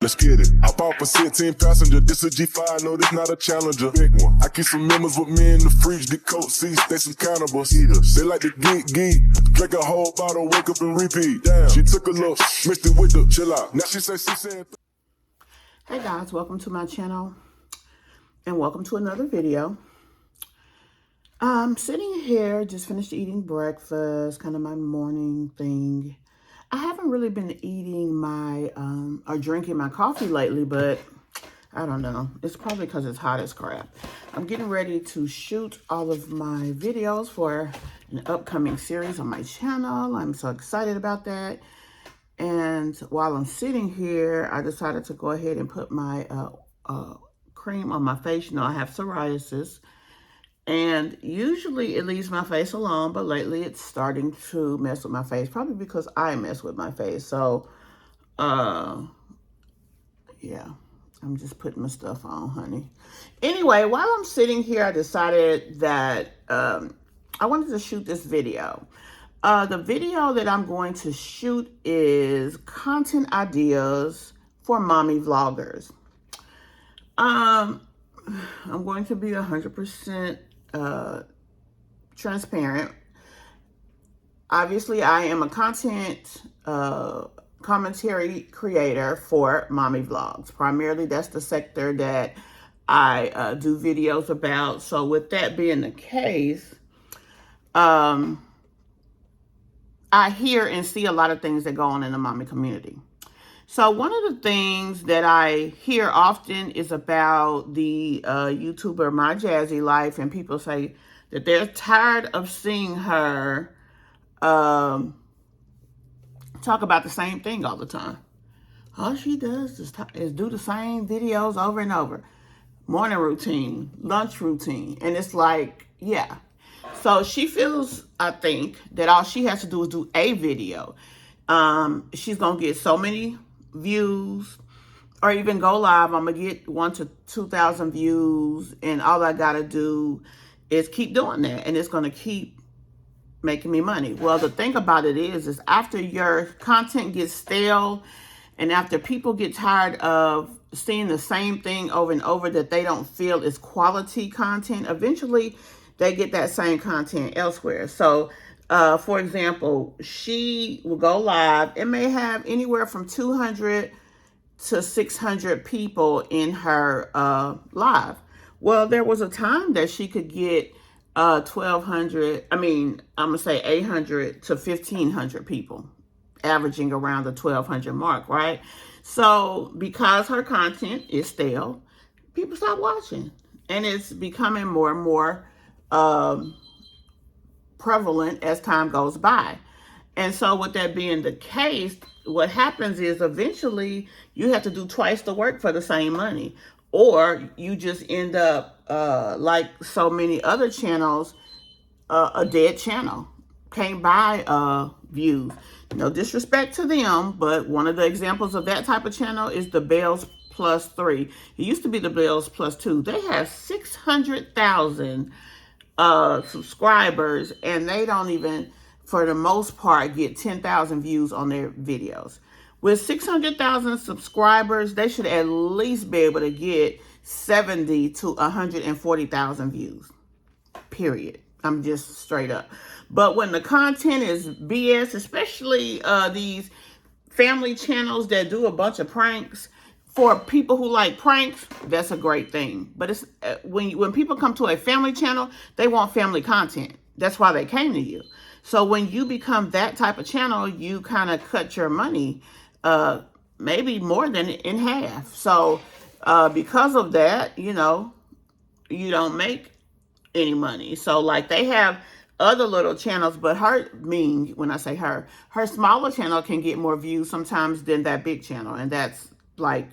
let's get it. I bought for 16 passenger, this a G5, no, this not a Challenger. Big one. I keep some members with me in the fridge, the coat seats, they some cannibals. Eaters. They like to geek, drink a whole bottle, wake up and repeat. Damn, she took a look, mixed it with the chill out. Now she said. Hey guys, welcome to my channel and welcome to another video. I'm sitting here, just finished eating breakfast, kind of my morning thing. I haven't really been eating my, or drinking my coffee lately, but I don't know. It's probably because it's hot as crap. I'm getting ready to shoot all of my videos for an upcoming series on my channel. I'm so excited about that. And while I'm sitting here, I decided to go ahead and put my cream on my face. You know, I have psoriasis. And usually it leaves my face alone, but lately it's starting to mess with my face, probably because I mess with my face. So, yeah, I'm just putting my stuff on, honey. Anyway, while I'm sitting here, I decided that I wanted to shoot this video. The video that I'm going to shoot is content ideas for mommy vloggers. I'm going to be 100% transparent. Obviously, I am a content commentary creator for mommy vlogs. Primarily, that's the sector that I do videos about. So with that being the case, I hear and see a lot of things that go on in the mommy community. So one of the things that I hear often is about the YouTuber My Jazzy Life, and people say that they're tired of seeing her talk about the same thing all the time. All she does is do the same videos over and over. Morning routine, lunch routine, and it's like, yeah. So she feels, I think, that all she has to do is do a video. She's going to get so many views, or even go live. I'm going to get 1,000 to 2,000 views, and all I got to do is keep doing that, and it's going to keep making me money. Well, the thing about it is after your content gets stale, and after people get tired of seeing the same thing over and over that they don't feel is quality content, eventually they get that same content elsewhere. So, for example, she will go live. It may have anywhere from 200 to 600 people in her live. Well, there was a time that she could get 800 to 1,500 people, averaging around the 1,200 mark, right? So because her content is stale, people stop watching. And it's becoming more and more prevalent as time goes by. And so with that being the case, what happens is eventually you have to do twice the work for the same money, or you just end up like so many other channels, a dead channel. Can't buy views. No disrespect to them, but one of the examples of that type of channel is the Bells Plus 3. It used to be the Bells Plus 2. They have 600,000 subscribers, and they don't even, for the most part, get 10,000 views on their videos. With 600,000 subscribers, they should at least be able to get 70 to 140,000 views. Period. I'm just straight up. But when the content is BS, especially these family channels that do a bunch of pranks, for people who like pranks, that's a great thing. But it's when people come to a family channel, they want family content. That's why they came to you. So when you become that type of channel, you kind of cut your money maybe more than in half. So because of that, you know, you don't make any money. So like they have other little channels, but when I say her smaller channel can get more views sometimes than that big channel. And that's like,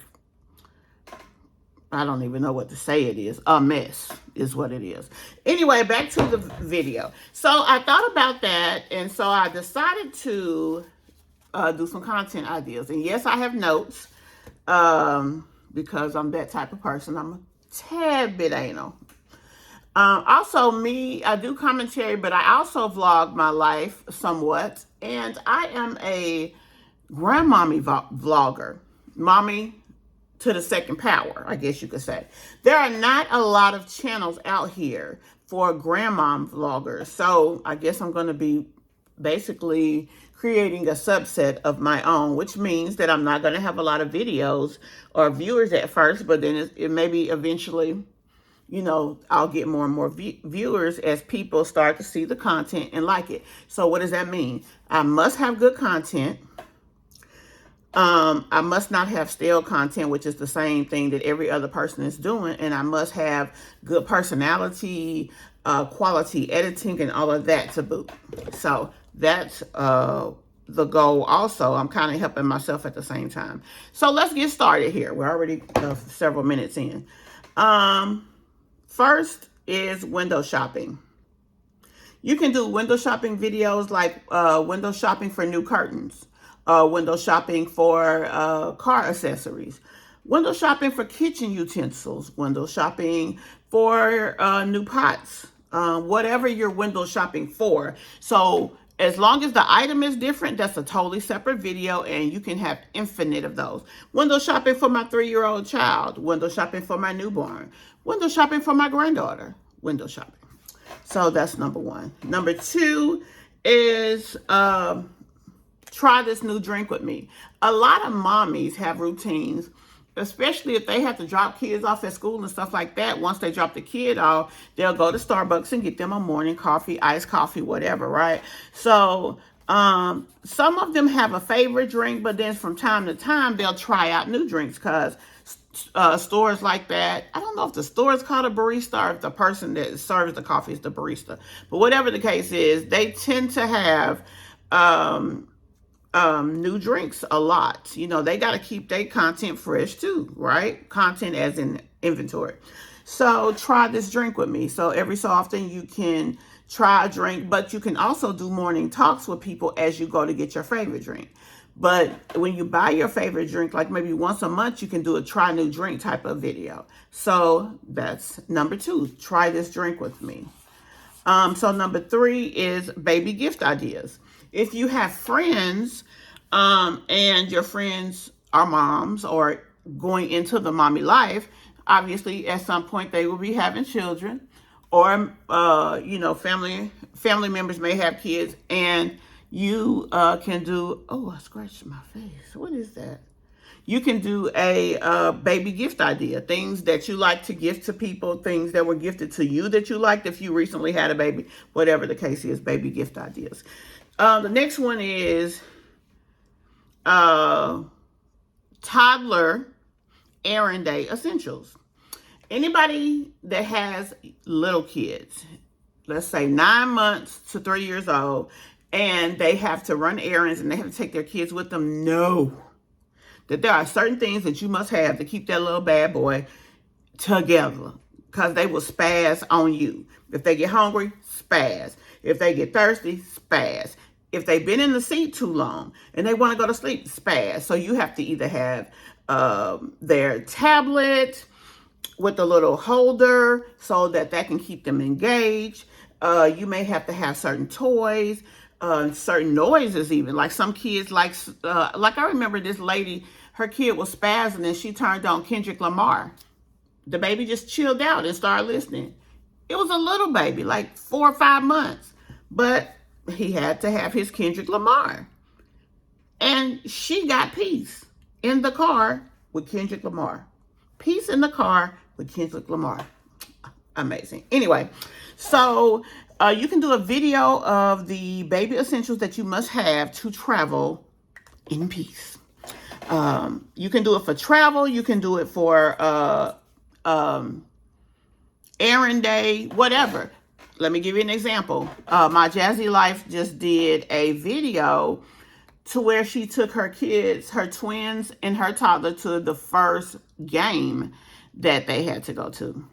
I don't even know what to say it is. A mess is what it is. Anyway, back to the video. So I thought about that, and so I decided to do some content ideas. And yes, I have notes because I'm that type of person. I'm a tad bit anal. Also, I do commentary, but I also vlog my life somewhat. And I am a grandmommy vlogger. Mommy to the second power, I guess you could say. There are not a lot of channels out here for grandmom vloggers. So I guess I'm going to be basically creating a subset of my own, which means that I'm not going to have a lot of videos or viewers at first, but then it maybe eventually, you know, I'll get more and more viewers as people start to see the content and like it. So what does that mean? I must have good content. I must not have stale content, which is the same thing that every other person is doing. And I must have good personality, quality editing, and all of that to boot. So that's the goal also. I'm kind of helping myself at the same time. So let's get started here. We're already several minutes in. First is window shopping. You can do window shopping videos like window shopping for new curtains, window shopping for car accessories, window shopping for kitchen utensils, window shopping for new pots, whatever you're window shopping for. So as long as the item is different, that's a totally separate video, and you can have infinite of those. Window shopping for my 3-year-old child, window shopping for my newborn, window shopping for my granddaughter, window shopping. So that's number one. Number two is try this new drink with me. A lot of mommies have routines, especially if they have to drop kids off at school and stuff like that. Once they drop the kid off, they'll go to Starbucks and get them a morning coffee, iced coffee, whatever, right? So some of them have a favorite drink, but then from time to time, they'll try out new drinks because stores like that, I don't know if the store is called a barista or if the person that serves the coffee is the barista. But whatever the case is, they tend to have new drinks a lot. You know, they got to keep their content fresh too, right? Content as in inventory. So try this drink with me. So every so often you can try a drink, but you can also do morning talks with people as you go to get your favorite drink. But when you buy your favorite drink, like maybe once a month, you can do a try new drink type of video. So that's number two, try this drink with me. So number three is baby gift ideas. If you have friends and your friends are moms or going into the mommy life, obviously at some point they will be having children, or you know, family members may have kids, and you can do, oh, I scratched my face. What is that? You can do a baby gift idea, things that you like to gift to people, things that were gifted to you that you liked if you recently had a baby, whatever the case is, baby gift ideas. The next one is toddler errand day essentials. Anybody that has little kids, let's say 9 months to 3 years old, and they have to run errands and they have to take their kids with them, know that there are certain things that you must have to keep that little bad boy together, because they will spaz on you. If they get hungry, spaz. If they get thirsty, spaz. If they've been in the seat too long and they want to go to sleep, spaz. So you have to either have their tablet with a little holder so that can keep them engaged. You may have to have certain toys, certain noises even. Like some kids like I remember this lady, her kid was spazzing and she turned on Kendrick Lamar. The baby just chilled out and started listening. It was a little baby, like 4 or 5 months, but he had to have his Kendrick Lamar. And she got peace in the car with Kendrick Lamar. Peace in the car with Kendrick Lamar. Amazing. Anyway, so you can do a video of the baby essentials that you must have to travel in peace. You can do it for travel. You can do it for errand day, whatever. Let me give you an example. My Jazzy Life just did a video to where she took her kids, her twins and her toddler, to the first game that they had to go to.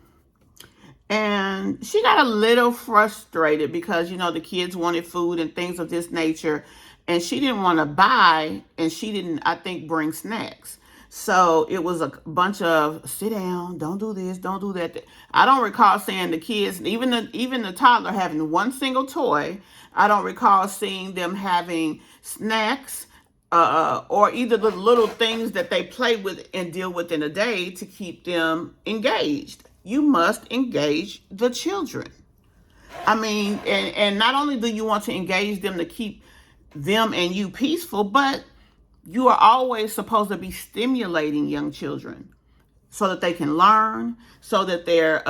And she got a little frustrated because, you know, the kids wanted food and things of this nature. And she didn't want to buy, and she didn't, I think, bring snacks. So it was a bunch of sit down, don't do this, don't do that. I don't recall seeing the kids, even the toddler, having one single toy. I don't recall seeing them having snacks or either the little things that they play with and deal with in a day to keep them engaged. You must engage the children. I mean, and not only do you want to engage them to keep them and you peaceful, but you are always supposed to be stimulating young children so that they can learn, so that their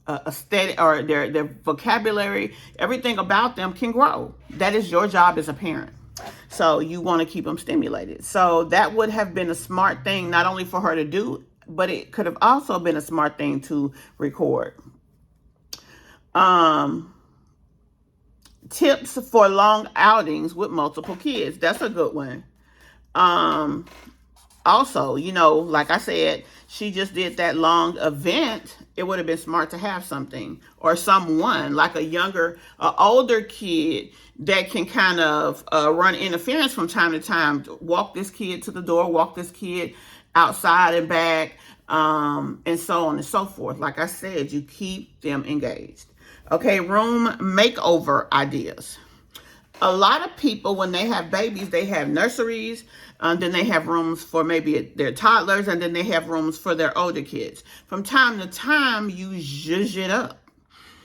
aesthetic or their vocabulary, everything about them can grow. That is your job as a parent. So you want to keep them stimulated. So that would have been a smart thing, not only for her to do, but it could have also been a smart thing to record. Tips for long outings with multiple kids. That's a good one. Also, like I said, she just did that long event. It would have been smart to have something or someone like a older kid that can kind of run interference from time to time. Walk this kid to the door, walk this kid outside and back, and so on and so forth. Like I said, you keep them engaged. Okay, room makeover ideas. A lot of people, when they have babies, they have nurseries, then they have rooms for maybe their toddlers, and then they have rooms for their older kids. From time to time, you zhuzh it up.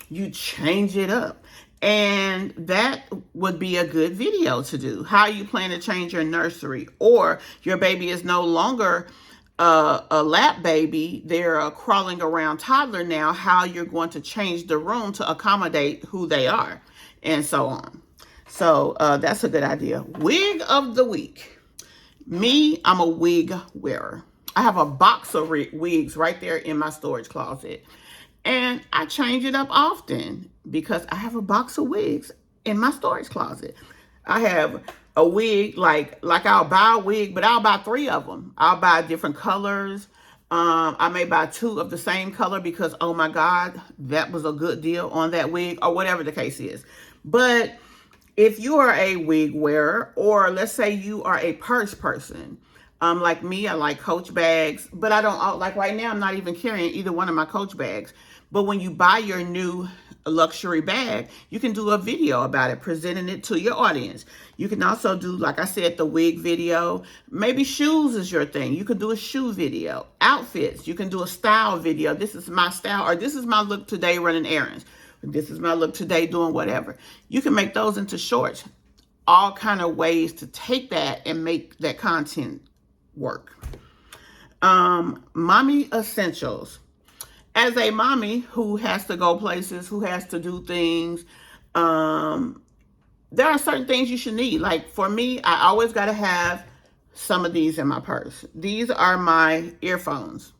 You change it up. And that would be a good video to do. How you plan to change your nursery, or your baby is no longer a lap baby, they're a crawling around toddler now, how you're going to change the room to accommodate who they are, and so on. So that's a good idea. Wig of the week. Me, I'm a wig wearer. I have a box of wigs right there in my storage closet. And I change it up often because I have a box of wigs in my storage closet. I have a wig, like I'll buy a wig, but I'll buy 3 of them. I'll buy different colors. I may buy 2 of the same color because, oh my God, that was a good deal on that wig, or whatever the case is. But if you are a wig wearer, or let's say you are a purse person, like me, I like Coach bags, but I don't, like right now, I'm not even carrying either one of my Coach bags. But when you buy your new luxury bag, you can do a video about it, presenting it to your audience. You can also do, like I said, the wig video. Maybe shoes is your thing. You can do a shoe video. Outfits, you can do a style video. This is my style, or this is my look today running errands. This is my look today doing whatever. You can make those into shorts. All kind of ways to take that and make that content work. Mommy essentials. As a mommy who has to go places, who has to do things, there are certain things you should need. Like for me, I always got to have some of these in my purse. These are my earphones.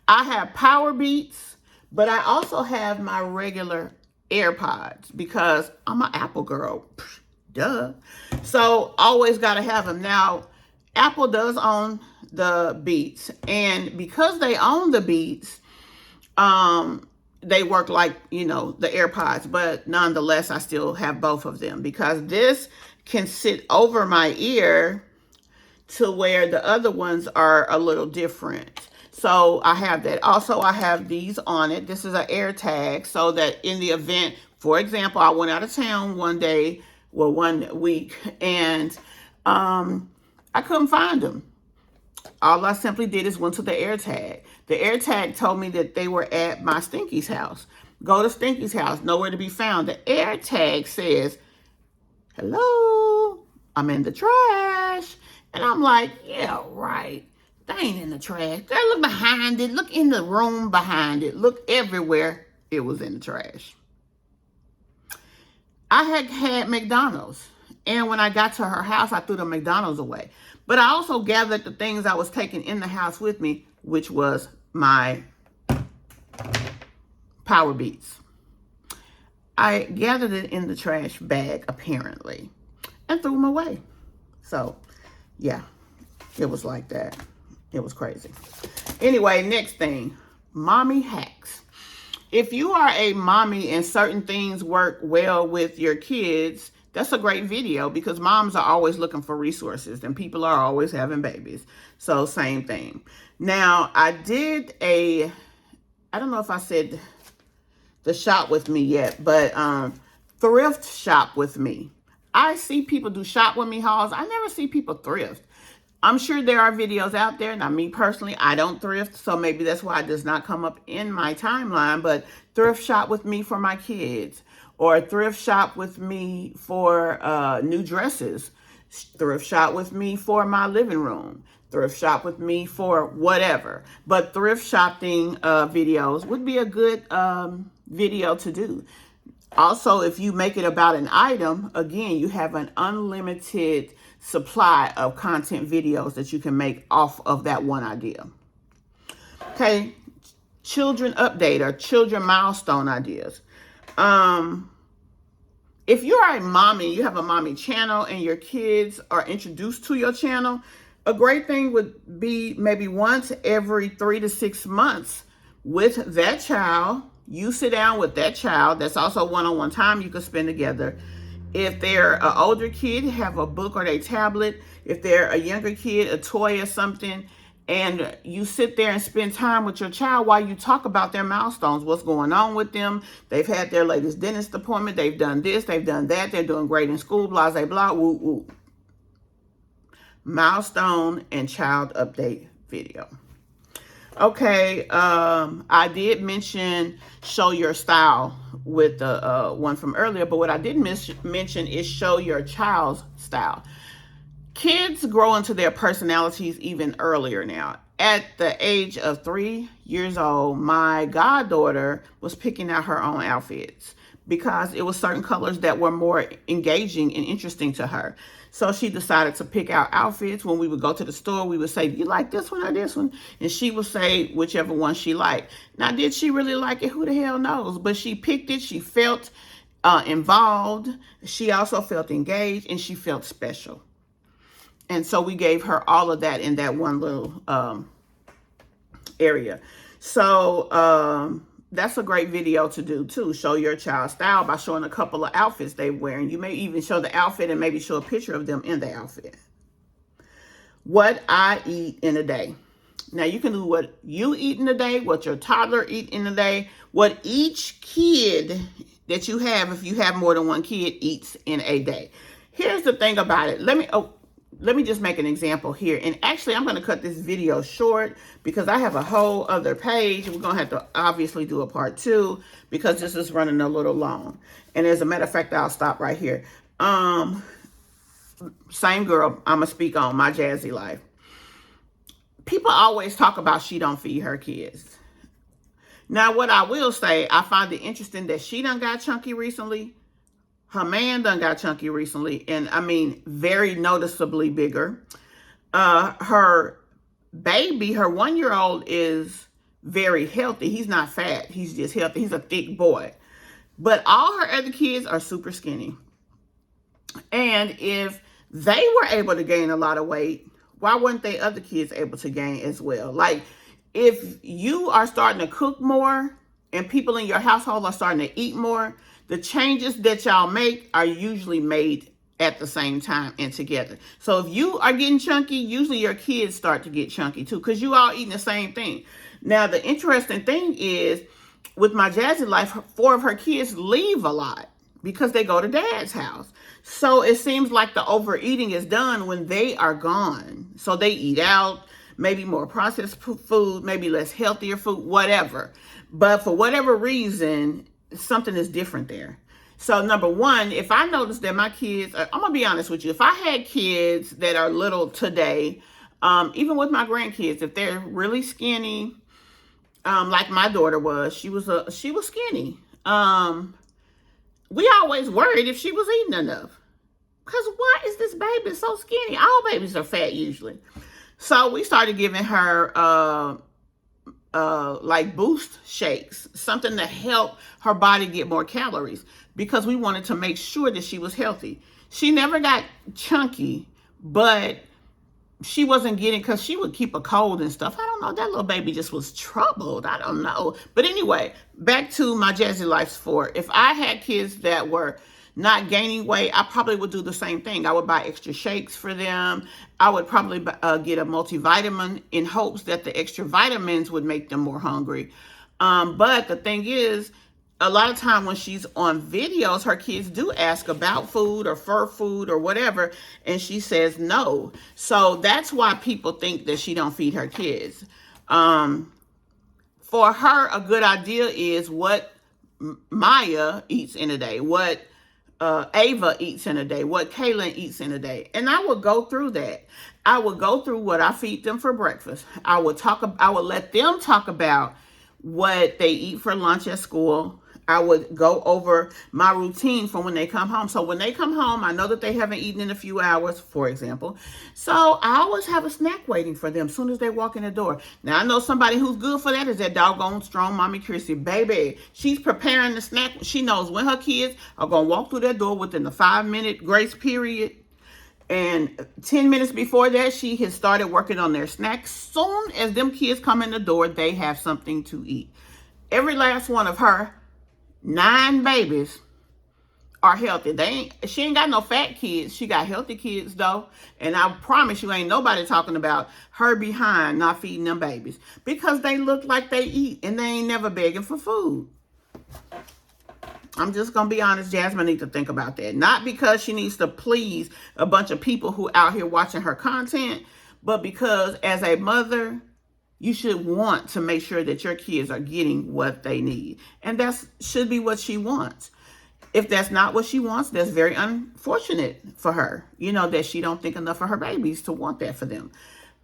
I have Power Beats, but I also have my regular AirPods because I'm an Apple girl. Duh. So always got to have them. Now, Apple does own the Beats, and because they own the Beats, they work like, the AirPods, but nonetheless, I still have both of them because this can sit over my ear to where the other ones are a little different. So I have that. Also, I have these on it. This is an air tag so that in the event, for example, I went out of town one week, and I couldn't find them. All I simply did is went to the air tag. The air tag told me that they were at my Stinky's house. Go to Stinky's house, nowhere to be found. The air tag says, hello, I'm in the trash. And I'm like, yeah, right. They ain't in the trash. Girl, look behind it. Look in the room behind it. Look everywhere. It was in the trash. I had McDonald's. And when I got to her house, I threw the McDonald's away. But I also gathered the things I was taking in the house with me, which was my Power Beats. I gathered it in the trash bag, apparently, and threw them away. So, yeah, it was like that. It was crazy. Anyway, next thing, mommy hacks. If you are a mommy and certain things work well with your kids, that's a great video because moms are always looking for resources and people are always having babies. So same thing. Now, I did I don't know if I said the shop with me yet, but thrift shop with me. I see people do shop with me hauls. I never see people thrift. I'm sure there are videos out there. Now, me personally, I don't thrift, so maybe that's why it does not come up in my timeline. But thrift shop with me for my kids, or thrift shop with me for new dresses, thrift shop with me for my living room, thrift shop with me for whatever. But thrift shopping videos would be a good video to do. Also, if you make it about an item, again, you have an unlimited supply of content videos that you can make off of that one idea. Okay, children update or children milestone ideas. If you're a mommy, you have a mommy channel and your kids are introduced to your channel, a great thing would be maybe once every 3 to 6 months with that child. You sit down with that child. That's also one-on-one time you could spend together. If they're an older kid, have a book or a tablet. If they're a younger kid, a toy or something. And you sit there and spend time with your child while you talk about their milestones, what's going on with them. They've had their latest dentist appointment. They've done this, they've done that. They're doing great in school, blah, blah, blah, woo, woo. Milestone and child update video. Okay, I did mention show your style with the one from earlier, but what I didn't mention is show your child's style. Kids grow into their personalities even earlier now. At the age of 3 years old, my goddaughter was picking out her own outfits because it was certain colors that were more engaging and interesting to her. So she decided to pick out outfits. When we would go to the store, we would say, do you like this one or this one? And she would say whichever one she liked. Now, did she really like it? Who the hell knows? But she picked it. She felt involved. She also felt engaged, and she felt special. And so we gave her all of that in that one little area. So that's a great video to do too. Show your child's style by showing a couple of outfits they're wearing. You may even show the outfit and maybe show a picture of them in the outfit. What I eat in a day. Now you can do what you eat in a day, what your toddler eat in a day, what each kid that you have, if you have more than one kid, eats in a day. Here's the thing about it. Let me just make an example here. And actually, I'm going to cut this video short because I have a whole other page. We're going to have to obviously do a part 2 because this is running a little long. And as a matter of fact, I'll stop right here. Same girl I'm going to speak on, My Jazzy Life. People always talk about she don't feed her kids. Now, what I will say, I find it interesting that she done got chunky recently. Her man done got chunky recently, and I mean, very noticeably bigger. Her baby, her 1-year-old, is very healthy. He's not fat. He's just healthy. He's a thick boy. But all her other kids are super skinny. And if they were able to gain a lot of weight, why weren't they other kids able to gain as well? Like, if you are starting to cook more and people in your household are starting to eat more, the changes that y'all make are usually made at the same time and together. So if you are getting chunky, usually your kids start to get chunky too, because you all eating the same thing. Now, the interesting thing is, with My Jazzy Life, 4 of her kids leave a lot because they go to dad's house. So it seems like the overeating is done when they are gone. So they eat out, maybe more processed food, maybe less healthier food, whatever. But for whatever reason, something is different there. So number one, if I notice that my kids, I'm going to be honest with you. If I had kids that are little today, even with my grandkids, if they're really skinny, like my daughter was, she was skinny. We always worried if she was eating enough. Because why is this baby so skinny? All babies are fat usually. So we started giving her like boost shakes, something to help her body get more calories, because we wanted to make sure that she was healthy. She never got chunky, but she wasn't getting, because she would keep a cold and stuff. I don't know, that little baby just was troubled. I don't know. But anyway, back to My Jazzy Life's 4. If I had kids that were not gaining weight, I probably would do the same thing. I would buy extra shakes for them. I would probably get a multivitamin in hopes that the extra vitamins would make them more hungry. But the thing is, a lot of time when she's on videos, her kids do ask about food or fur food or whatever, and she says no. So that's why people think that she don't feed her kids. For her, a good idea is what Maya eats in a day, what Ava eats in a day, what Kaylin eats in a day. And I would go through that. I would go through what I feed them for breakfast. I would let them talk about what they eat for lunch at school. I would go over my routine for when they come home. So when they come home, I know that they haven't eaten in a few hours, for example. So I always have a snack waiting for them as soon as they walk in the door. Now, I know somebody who's good for that is that doggone strong Mommy Chrissy. Baby, she's preparing the snack. She knows when her kids are going to walk through that door within the 5-minute grace period. And 10 minutes before that, she has started working on their snacks. Soon as them kids come in the door, they have something to eat. Every last one of her 9 babies are healthy. She ain't got no fat kids. She got healthy kids though. And I promise you ain't nobody talking about her behind not feeding them babies, because they look like they eat and they ain't never begging for food. I'm just going to be honest, Jasmine needs to think about that. Not because she needs to please a bunch of people who out here watching her content, but because as a mother, you should want to make sure that your kids are getting what they need. And that should be what she wants. If that's not what she wants, that's very unfortunate for her. You know, that she don't think enough of her babies to want that for them.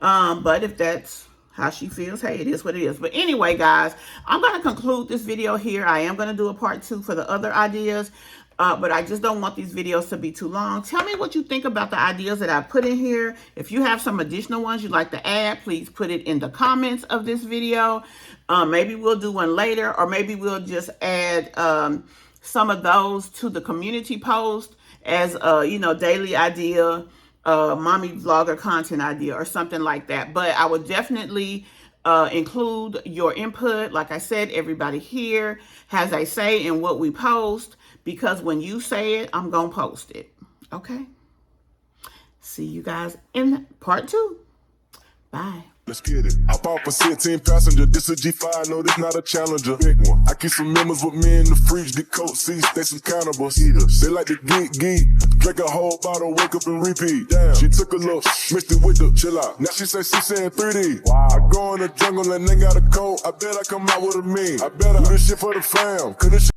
But if that's how she feels, hey, it is what it is. But anyway, guys, I'm going to conclude this video here. I am going to do a part 2 for the other ideas. But I just don't want these videos to be too long. Tell me what you think about the ideas that I put in here. If you have some additional ones you'd like to add, please put it in the comments of this video. Maybe we'll do one later, or maybe we'll just add some of those to the community post as a daily idea, mommy vlogger content idea, or something like that. But I would definitely include your input. Like I said, everybody here has a say in what we post, because when you say it, I'm going to post it. Okay? See you guys in part 2. Bye. Let's get it. Hop off a 16 passenger. This a G5, no, this not a Challenger. Big one. I keep some members with me in the fridge. The coat seats, they some cannibals. Eaters. They like to geek. Drink a whole bottle, wake up and repeat. Damn. She took a look, mixed it with the chill out. Now she say she saying 3D. Wow. I go in the jungle and they got a coat. I bet I come out with a mean. I bet I do this shit for the fam. Cause this shit